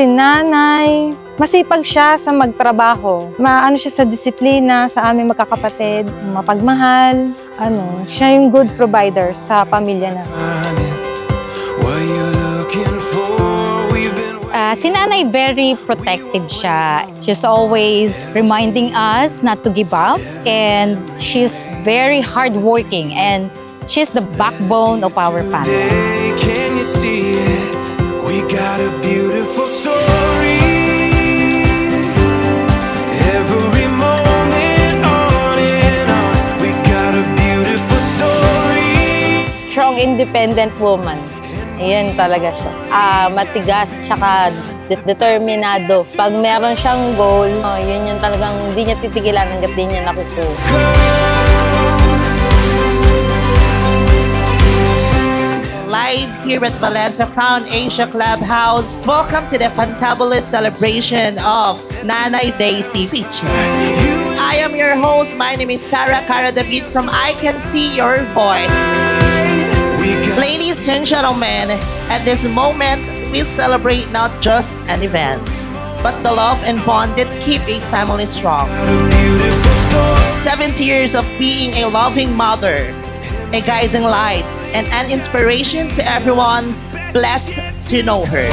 Kasi nanay, masipag siya sa magtrabaho. Maano siya sa disiplina sa aming magkakapatid, mapagmahal. Siya yung good provider sa pamilya namin. Si nanay, very protective siya. She's always reminding us not to give up. And she's very hardworking. And she's the backbone of our family. Can you see it? We got a beautiful story. Every moment on and on. We got a beautiful story. Strong, independent woman. Ayan talaga siya. Matigas, tsaka determinado. Pag meron siyang goal, yun yung talagang hindi niya titigilan hanggat di niya nakukuha. Live here at Valencia Crown Asia Clubhouse. Welcome to the fantabulous celebration of Nanay Daisy Piche. I am your host. My name is Sarah Cara David from I Can See Your Voice. Ladies and gentlemen, at this moment, we celebrate not just an event, but the love and bond that keep a family strong. 70 years of being a loving mother, a guiding light, and an inspiration to everyone blessed to know her.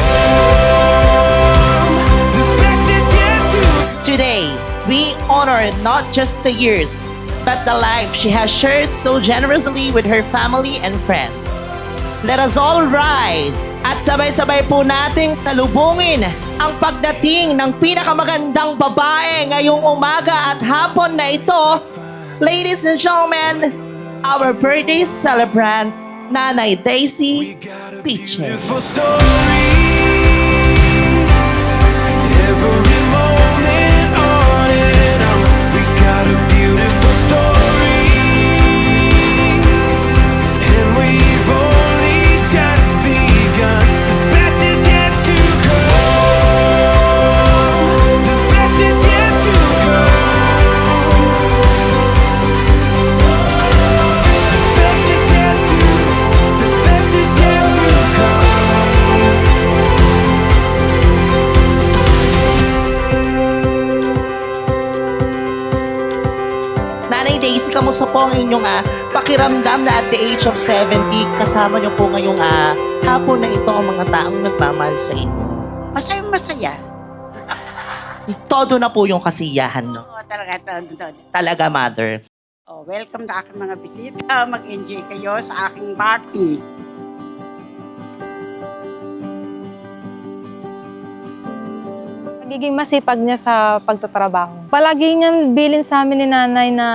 Today, we honor not just the years, but the life she has shared so generously with her family and friends. Let us all rise at sabay-sabay po nating talubungin ang pagdating ng pinakamagandang babae ngayong umaga at hapon na ito. Ladies and gentlemen, our birthday celebrant, Nanay Daisy Piche. Nanay Daisy, kamusta po ang inyong pakiramdam na at the age of 70, kasama niyo po ngayong hapon na ito ang mga taong nagmamahal sa inyo? Masaya. Todo na po yung kasiyahan, no? Oo, talaga. Talaga, mother. Welcome sa aking mga bisita. Mag-enjoy kayo sa aking party. Pagiging masipag niya sa pagtatrabaho. Palagi niyang bilin sa amin ni nanay na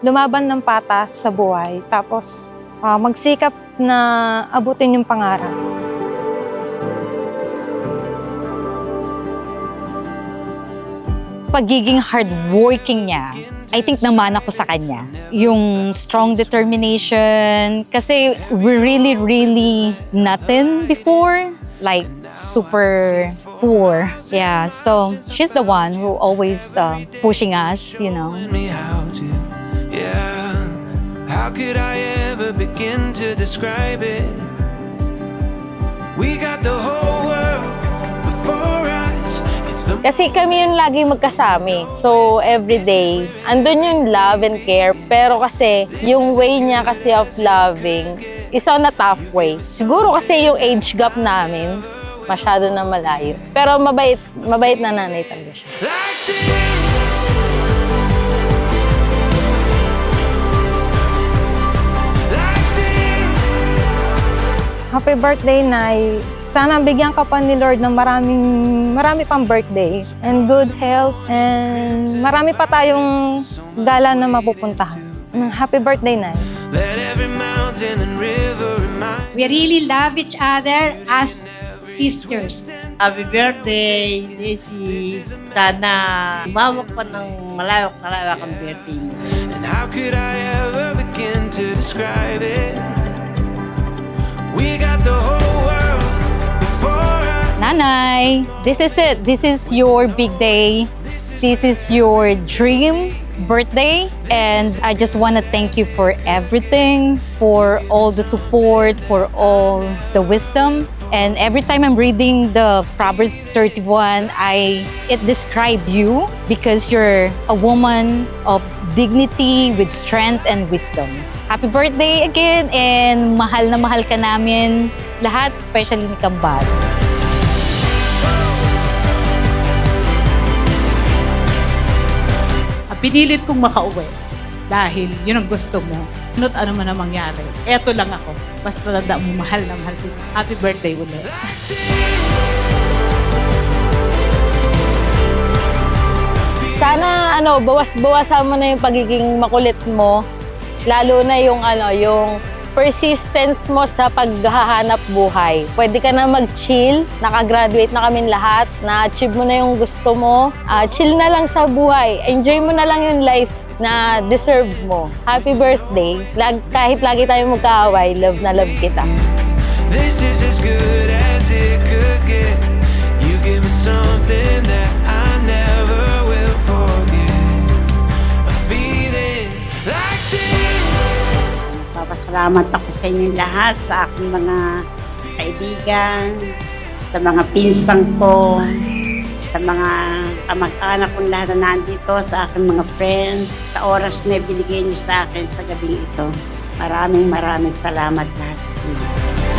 lumaban ng patas sa buhay. Tapos magsikap na abutin yung pangarap. Pagiging hardworking niya, I think naman ako sa kanya. Yung strong determination. Kasi we're really nothing before. Like super poor. Yeah, so she's the one who always pushing us, you know. How could I ever begin to describe it? We got the whole world before us. Kasi kami yung lagi magkasami. So, everyday, andun yung love and care. Pero kasi, yung way niya kasi of loving, is on a tough way. Siguro kasi yung age gap namin, masyado na malayo. Pero mabait na nanay talaga siya. Happy birthday, Nay. Sana bigyan ka pa ni Lord ng marami pang birthday and good health and marami pa tayong gala na mapupuntahan. Happy birthday, Nay. We really love each other as sisters. Happy birthday, Daisy. Sana umawak pa ng malawak ang birthday mo. And how could I ever begin to describe it? We got the whole world before us. Nanay, this is it. This is your big day. This is your dream birthday. And I just want to thank you for everything, for all the support, for all the wisdom. And every time I'm reading the Proverbs 31, it describes you because you're a woman of dignity with strength and wisdom. Happy birthday again, and mahal na mahal ka namin lahat, especially ni Kambal. Pinilit kong makauwi dahil yun ang gusto mo. Ano't ano man ang mangyari. Eto lang ako. Basta tandaan mo, mahal na mahal ko. Happy birthday ulit. Sana bawas-bawasan mo na yung pagiging makulit mo. Lalo na yung persistence mo sa paghahanap buhay. Pwede ka na mag-chill. Nakagraduate na kami lahat. Na-achieve mo na yung gusto mo. Chill na lang sa buhay. Enjoy mo na lang yung life na deserve mo. Happy birthday. Kahit lagi tayo magkaaway, love na love kita. This is as good as it could get. You give me something that I never will forget. A feeling like this. Papasalamat ako sa inyong lahat, sa aking mga kaibigan, sa mga pinsang ko, sa mga kamag-anak kong lahat na nandito, sa aking mga friends, sa oras na binigay niyo sa akin sa gabing ito. Maraming salamat lahat sa inyo.